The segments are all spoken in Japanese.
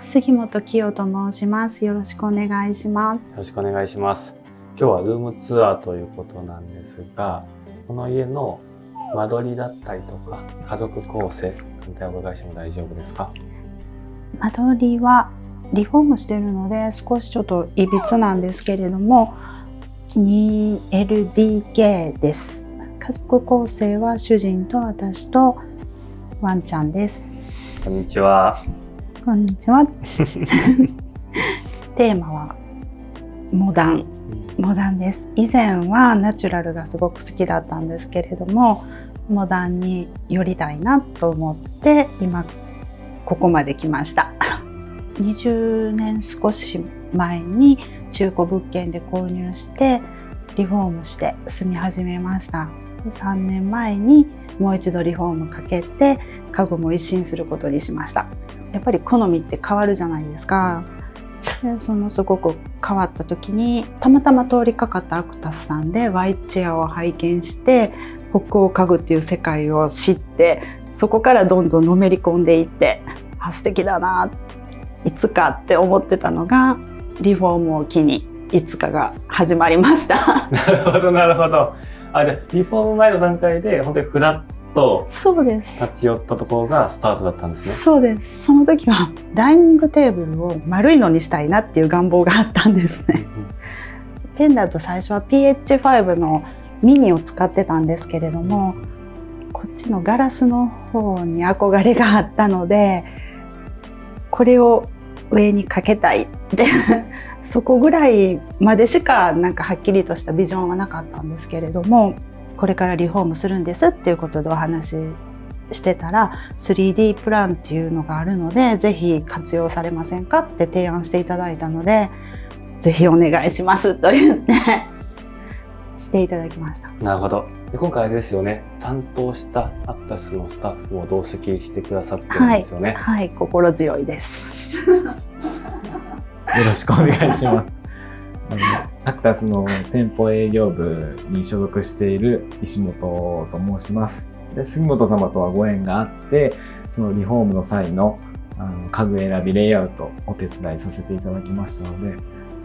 杉本清と申します。よろしくお願いします。よろしくお願いします。今日はルームツアーということなんですが、この家の間取りだったりとか家族構成、簡単にお伺いしても大丈夫ですか？間取りはリフォームしているので少しちょっといびつなんですけれども 2LDK です。家族構成は主人と私とワンちゃんです。こんにちは。こんにちは。テーマはモダンです。以前はナチュラルがすごく好きだったんですけれども、モダンに寄りたいなと思って今ここまで来ました。20年少し前に中古物件で購入してリフォームして住み始めました。3年前にもう一度リフォームかけて家具も一新することにしました。やっぱり好みって変わるじゃないですか。ですごく変わった時にたまたま通りかかったアクタスさんでワイチェアを拝見して北欧家具っていう世界を知って、そこからどんどんのめり込んでいって、素敵だな、いつかって思ってたのがリフォームを機にいつかが始まりました。なるほどなるほど。じゃあリフォーム前の段階で本当にフラッと立ち寄ったところがスタートだったんですね。そうです。その時はダイニングテーブルを丸いのにしたいなっていう願望があったんですね。ペンダント最初は PH5 のミニを使ってたんですけれども、こっちのガラスの方に憧れがあったので、これを上にかけたいってそこぐらいまでしかなんかはっきりとしたビジョンはなかったんですけれども、これからリフォームするんですっていうことでお話ししてたら 3D プランっていうのがあるのでぜひ活用されませんかって提案していただいたので、ぜひお願いしますと言ってしていただきました。なるほど。で今回あれですよね、担当したアクタスのスタッフも同席してくださってるんですよね。はい、心強いです。よろしくお願いします。アクタスの店舗営業部に所属している石本と申します。で、杉本様とはご縁があって、そのリフォームの際の家具選び、レイアウトお手伝いさせていただきましたので、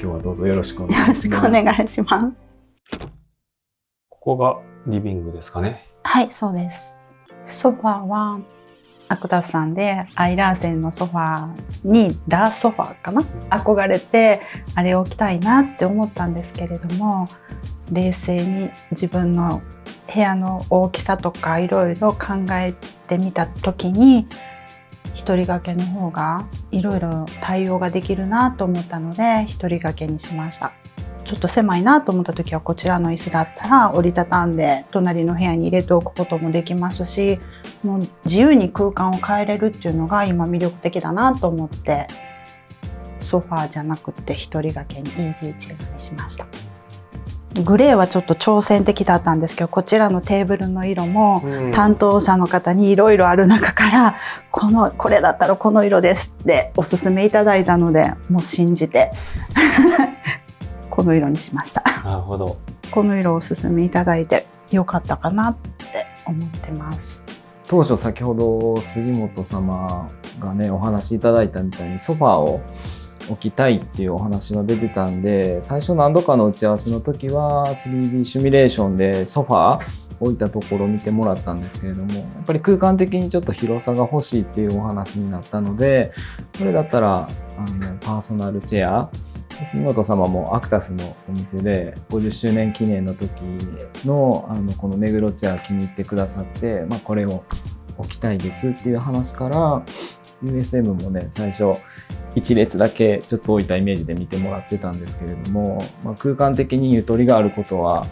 今日はどうぞよろしくお願いします。よろしくお願いします。ここがリビングですかね。はい、そうです。ソファーはアクタスさんでアイラーセンのソファーにラーソファーかな、憧れてあれを置きたいなって思ったんですけれども、冷静に自分の部屋の大きさとかいろいろ考えてみた時に一人掛けの方がいろいろ対応ができるなと思ったので一人掛けにしました。ちょっと狭いなと思った時はこちらの椅子だったら折りたたんで隣の部屋に入れておくこともできますし、もう自由に空間を変えれるっていうのが今魅力的だなと思ってソファーじゃなくて一人掛けにイージーチェアにしました。グレーはちょっと挑戦的だったんですけど、こちらのテーブルの色も担当者の方にいろいろある中からこれだったらこの色ですっておすすめいただいたので、もう信じてこの色にしました。なるほど。この色をおすすめいただいてよかったかなって思ってます。当初先ほど杉本様がねお話しいただいたみたいにソファーを置きたいっていうお話が出てたんで、最初何度かの打ち合わせの時は 3D シミュレーションでソファー置いたところを見てもらったんですけれども、やっぱり空間的にちょっと広さが欲しいっていうお話になったので、それだったらパーソナルチェア、杉本様もアクタスのお店で50周年記念の時のこの目黒チェア気に入ってくださって、これを置きたいですっていう話から、 USM もね最初1列だけちょっと置いたイメージで見てもらってたんですけれども、空間的にゆとりがあることは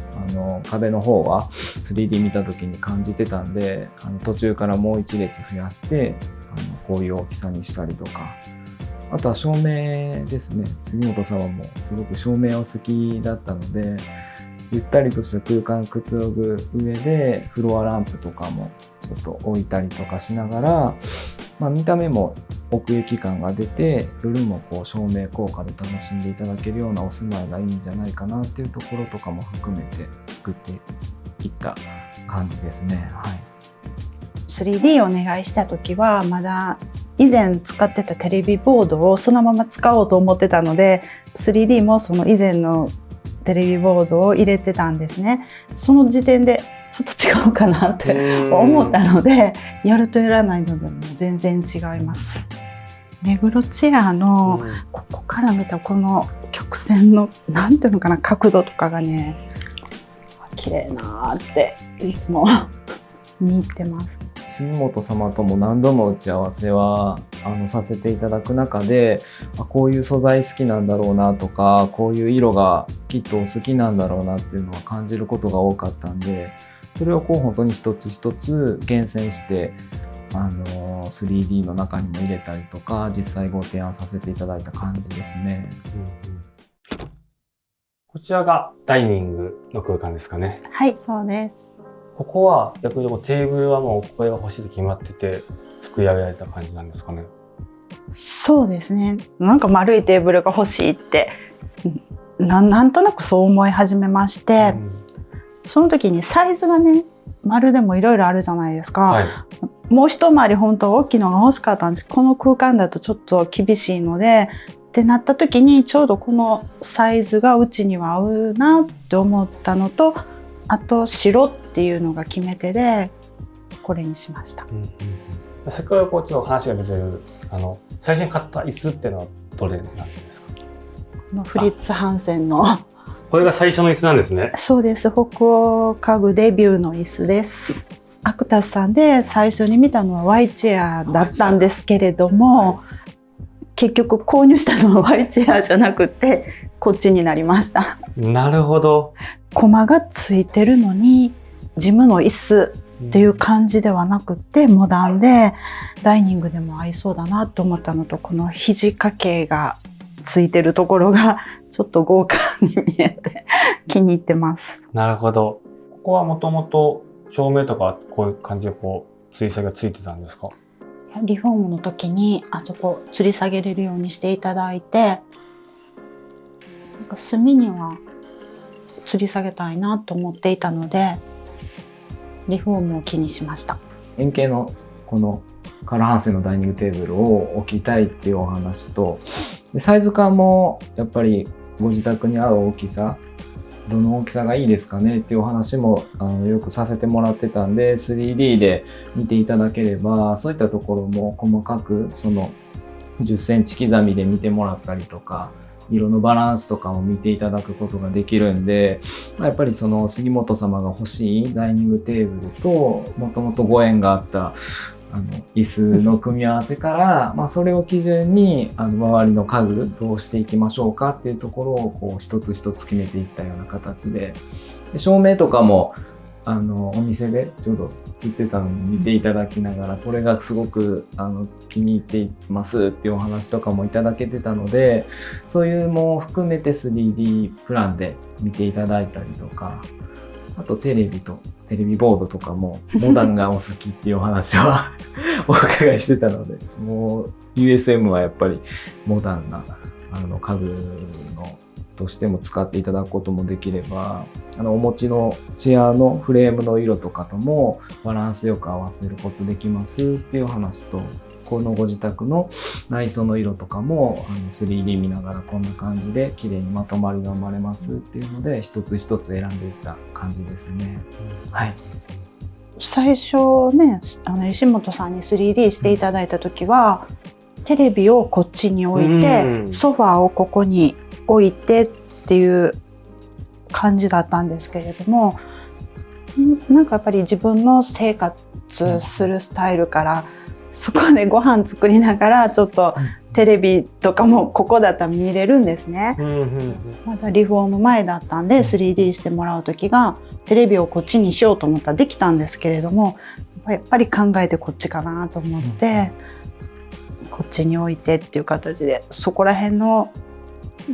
壁の方は 3D 見た時に感じてたんで、途中からもう1列増やしてこういう大きさにしたりとか、あとは照明ですね。杉本様もすごく照明お好きだったので、ゆったりとした空間くつろぐ上でフロアランプとかもちょっと置いたりとかしながら、見た目も奥行き感が出て、夜もこう照明効果で楽しんでいただけるようなお住まいがいいんじゃないかなっていうところとかも含めて作っていった感じですね。はい。3D お願いした時はまだ以前使ってたテレビボードをそのまま使おうと思ってたので、 3D もその以前のテレビボードを入れてたんですね。その時点でちょっと違うかなって思ったので、やるとやらないのでも全然違います。目黒チェアのここから見たこの曲線のなんていうのかな、角度とかがね、綺麗なっていつも見入ってます。杉本様とも何度も打ち合わせはさせていただく中で、こういう素材好きなんだろうなとか、こういう色がきっとお好きなんだろうなっていうのは感じることが多かったんで、それをこう本当に一つ一つ厳選して3D の中にも入れたりとか、実際ご提案させていただいた感じですね。こちらがダイニングの空間ですかね。はい、そうです。ここは逆にテーブルはもうこれが欲しいと決まってて作り上げられた感じなんですかね。そうですね。なんか丸いテーブルが欲しいってなんとなくそう思い始めまして、その時にサイズがね、丸でもいろいろあるじゃないですか。はい、もう一回り本当は大きいのが欲しかったんです。この空間だとちょっと厳しいのでってなった時に、ちょうどこのサイズがうちには合うなって思ったのと、あと白っていうのが決め手でこれにしました。せっかくこっちの話が出てる最初に買った椅子っていうのはどれなんですか？フリッツ・ハンセンのこれが最初の椅子なんですね。そうです。北欧家具デビューの椅子です。アクタスさんで最初に見たのは Y チェアだったんですけれども、結局購入したのは Y チェアじゃなくてこっちになりました。なるほど。コマがついてるのにジムの椅子っていう感じではなくて、モダンでダイニングでも合いそうだなと思ったのと、この肘掛けがついてるところがちょっと豪華に見えて気に入ってます。なるほど。ここはもともと照明とかこういう感じで吊り下げがついてたんですか？リフォームの時にあそこ吊り下げれるようにしていただいて、なんか隅には吊り下げたいなと思っていたので、リフォームを気にしました。円形のこのカール・ハンセンのダイニングテーブルを置きたいっていうお話と、サイズ感もやっぱりご自宅に合う大きさ、どの大きさがいいですかねっていうお話もよくさせてもらってたんで、 3D で見ていただければそういったところも細かくその10センチ刻みで見てもらったりとか、色のバランスとかも見ていただくことができるんで、やっぱりその杉本様が欲しいダイニングテーブルともともとご縁があった椅子の組み合わせから、それを基準に周りの家具どうしていきましょうかっていうところをこう一つ一つ決めていったような形で、照明とかもお店でちょうど映ってたのを見ていただきながら、これがすごく気に入っていますっていうお話とかもいただけてたので、そういうも含めて 3D プランで見ていただいたりとか、あとテレビボードとかもモダンがお好きっていうお話はお伺いしてたので、もう USM はやっぱりモダンな家具のとしても使っていただくこともできれば、お持ちのチェアのフレームの色とかともバランスよく合わせることできますっていう話と、このご自宅の内装の色とかも3D 見ながらこんな感じで綺麗にまとまりが生まれますっていうので、一つ一つ選んでいった感じですね。はい。最初ね、石本さんに 3D していただいた時は、テレビをこっちに置いて、ソファーをここに置いてっていう感じだったんですけれども、なんかやっぱり自分の生活するスタイルから、そこでご飯作りながらちょっとテレビとかもここだったら見れるんですね。まだリフォーム前だったんで 3D してもらう時が、テレビをこっちにしようと思ったらできたんですけれども、やっぱり考えてこっちかなと思って、こっちに置いてっていう形で、そこら辺の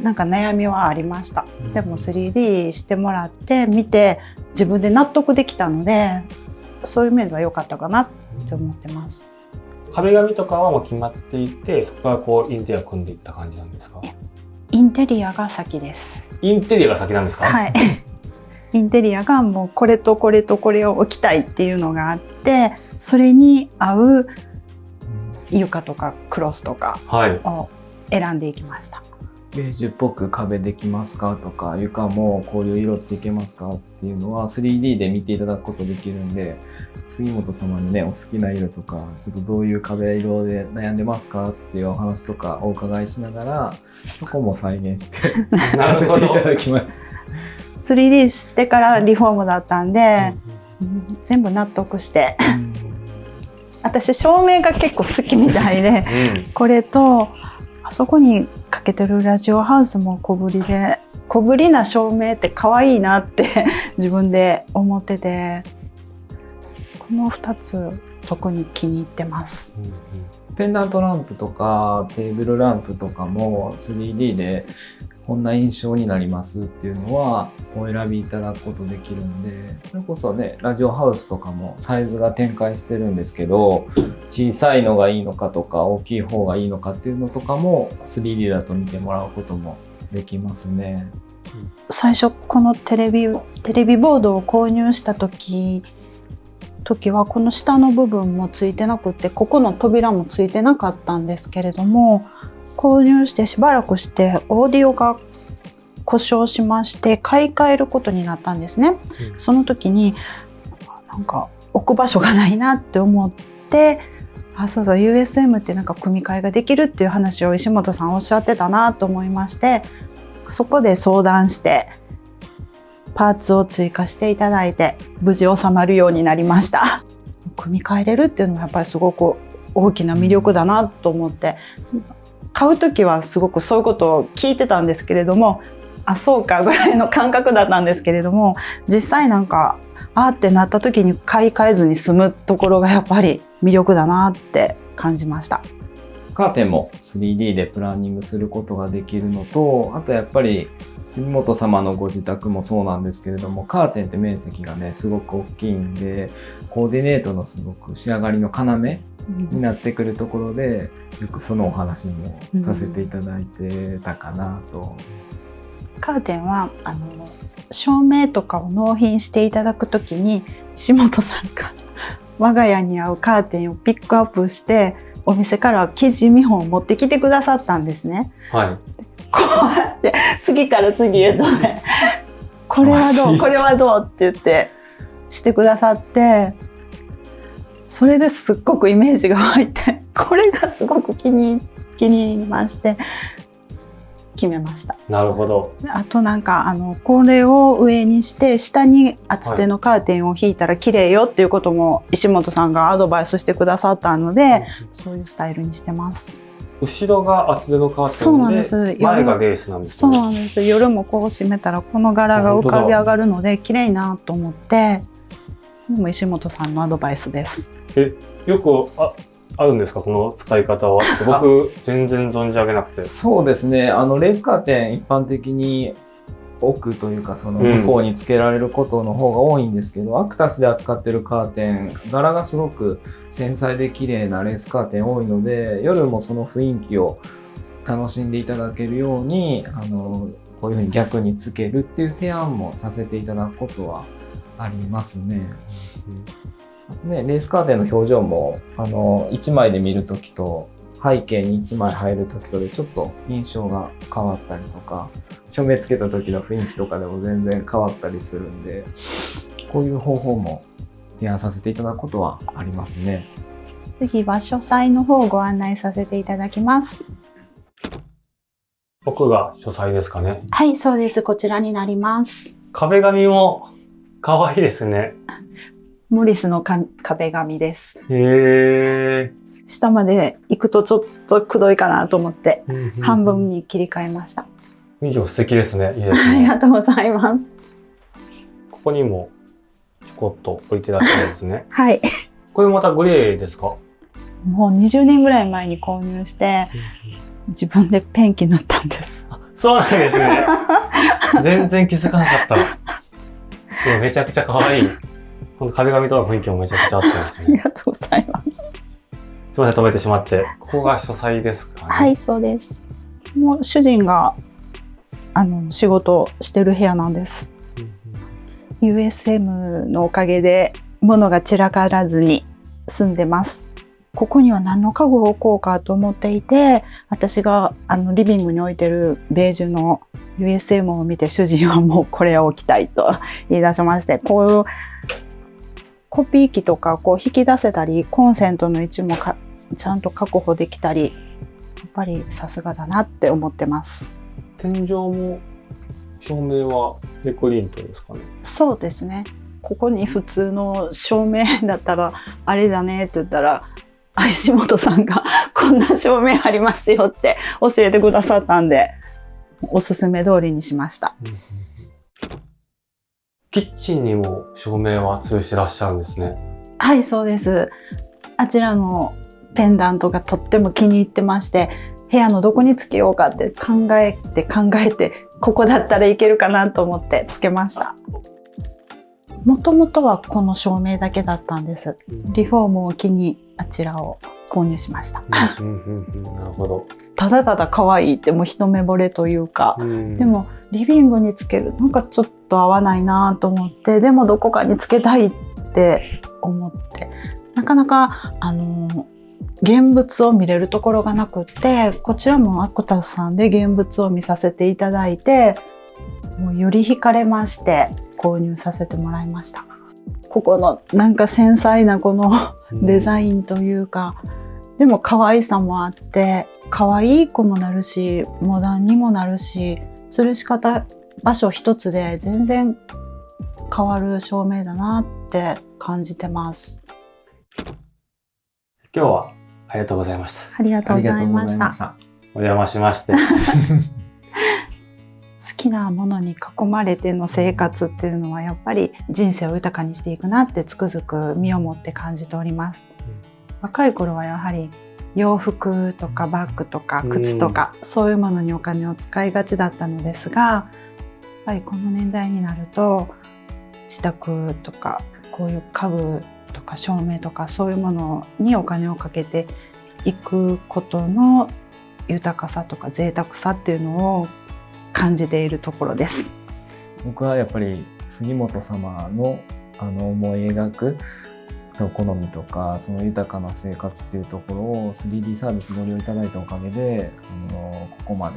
なんか悩みはありました。でも 3D してもらって見て自分で納得できたので、そういう面では良かったかなって思ってます。壁紙とかはもう決まっていて、そこからこうインテリア組んでいった感じなんですか？インテリアが先です。インテリアが先なんですか？はい。インテリアがもうこれとこれとこれを置きたいっていうのがあって、それに合う床とかクロスとかを選んでいきました。ベージュっぽく壁できますかとか、床もこういう色っていけますかっていうのは 3D で見ていただくことできるんで、杉本様にね、お好きな色とか、ちょっとどういう壁色で悩んでますかっていうお話とかお伺いしながら、そこも再現してさせていただきます。3D してからリフォームだったんで、全部納得して、私照明が結構好きみたいで、これとあそこにかけてるラジオハウスも小ぶりで、小ぶりな照明って可愛いなって自分で思ってて、この2つ特に気に入ってます。ペンダントランプとかテーブルランプとかも 3D でこんな印象になりますっていうのはお選びいただくことできるんで、それこそね、ラジオハウスとかもサイズが展開してるんですけど、小さいのがいいのかとか大きい方がいいのかっていうのとかも 3D だと見てもらうこともできますね。最初このテレビボードを購入した時はこの下の部分もついてなくて、ここの扉もついてなかったんですけれども、購入してしばらくしてオーディオが故障しまして買い替えることになったんですね。その時になんか置く場所がないなって思って、そうそう USM ってなんか組み替えができるっていう話を石本さんおっしゃってたなと思いまして、そこで相談してパーツを追加していただいて無事収まるようになりました。組み替えれるっていうのはやっぱりすごく大きな魅力だなと思って、買う時はすごくそういうことを聞いてたんですけれども、そうかぐらいの感覚だったんですけれども、実際なんかってなった時に買い替えずに済むところがやっぱり魅力だなって感じました。カーテンも 3D でプランニングすることができるのと、あとやっぱり杉本様のご自宅もそうなんですけれども、カーテンって面積がねすごく大きいんで、コーディネートのすごく仕上がりの要になってくるところで、よくそのお話もさせていただいてたかなと。カーテンは照明とかを納品していただくときに石本さんが我が家に合うカーテンをピックアップしてお店から生地見本を持ってきてくださったんですね。はい。こうやって次から次へとねこれはどうこれはどうって言ってしてくださって、それですっごくイメージが湧いて、これがすごく気に入りまして決めました。なるほど。あとなんかこれを上にして下に厚手のカーテンを引いたら綺麗よっていうことも石本さんがアドバイスしてくださったので、そういうスタイルにしてます。後ろが厚手のカーテンで、そうなんです。前がレースなんですね。ね。そうなんです。夜もこう閉めたらこの柄が浮かび上がるので綺麗いなと思って、でも石本さんのアドバイスです。よくあるんですか、この使い方は。僕全然存じ上げなくて。そうですね、レースカーテン一般的に奥というかその向こうにつけられることの方が多いんですけど、アクタスで扱ってるカーテン柄がすごく繊細で綺麗なレースカーテン多いので、夜もその雰囲気を楽しんでいただけるようにこういうふうに逆につけるっていう提案もさせていただくことはありますね。レースカーテンの表情も1枚で見るときと背景に1枚入るときとでちょっと印象が変わったりとか、照明つけた時の雰囲気とかでも全然変わったりするんで、こういう方法も提案させていただくことはありますね。次は書斎の方をご案内させていただきます。奥が書斎ですかね。はい、そうです。こちらになります。壁紙も可愛いですね。モリスの壁紙です。へー。下まで行くとちょっとくどいかなと思って、半分に切り替えました。雰囲気も素敵ですね。いいですね。ありがとうございます。ここにもちょこっと置いてらっしゃるんですね。はい。これまたグレーですか？もう20年ぐらい前に購入して自分でペンキ塗ったんです。そうなんですね。全然気づかなかった。でもめちゃくちゃ可愛い。この壁紙との雰囲気もめちゃくちゃ合ってますね。ありがとうございます。すみません、止めてしまって。ここが書斎ですかね。はい、そうです。もう主人が仕事してる部屋なんです。USM のおかげで物が散らからずに住んでます。ここには何の家具を置こうかと思っていて、私がリビングに置いてるベージュの USM を見て主人はもうこれを置きたいと言い出しまして、こういうコピー機とかこう引き出せたり、コンセントの位置もちゃんと確保できたり、やっぱりさすがだなって思ってます。天井も照明はデコリントですかね。そうですね。ここに普通の照明だったらあれだねって言ったら、石本さんがこんな照明ありますよって教えてくださったんで、おすすめ通りにしました。キッチンにも照明は通してらっしゃるんですね。はい、そうです。あちらのペンダントがとっても気に入ってまして、部屋のどこにつけようかって考えてここだったらいけるかなと思ってつけました。もともとはこの照明だけだったんです。リフォームを機にあちらを購入しました。なるほど。ただただ可愛いってもう一目惚れというか、でもリビングにつけるなんかちょっと合わないなと思って、でもどこかにつけたいって思って、なかなか現物を見れるところがなくって、こちらもアクタスさんで現物を見させていただいて、もうより惹かれまして購入させてもらいました。ここのなんか繊細なこのデザインというか、でも可愛さもあって、可愛い子もなるし、モダンにもなるし、吊るし方場所一つで全然変わる照明だなって感じてます。今日はありがとうございました。ありがとうございました。お邪魔しまして。好きなものに囲まれての生活っていうのはやっぱり人生を豊かにしていくなってつくづく身をもって感じております。若い頃はやはり洋服とかバッグとか靴とかそういうものにお金を使いがちだったのですが、やっぱりこの年代になると自宅とかこういう家具とか照明とかそういうものにお金をかけていくことの豊かさとか贅沢さっていうのを感じているところです。僕はやっぱり杉本様の思い描く好みとかその豊かな生活っていうところを 3D サービスご利用いただいたおかげでここまで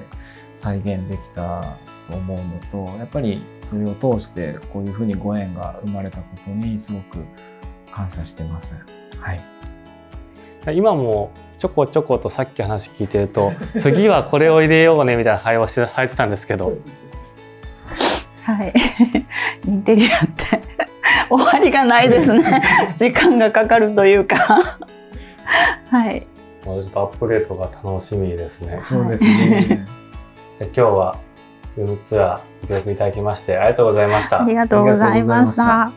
再現できたと思うのと、やっぱりそれを通してこういうふうにご縁が生まれたことにすごく感謝してます。はい。今もちょこちょことさっき話聞いてると次はこれを入れようねみたいな会話してされてたんですけどはいインテリアって終わりがないですね時間がかかるというかはいちょっとアップデートが楽しみですね。そうですね今日はルームツアーご協力いただきましてありがとうございました。ありがとうございました。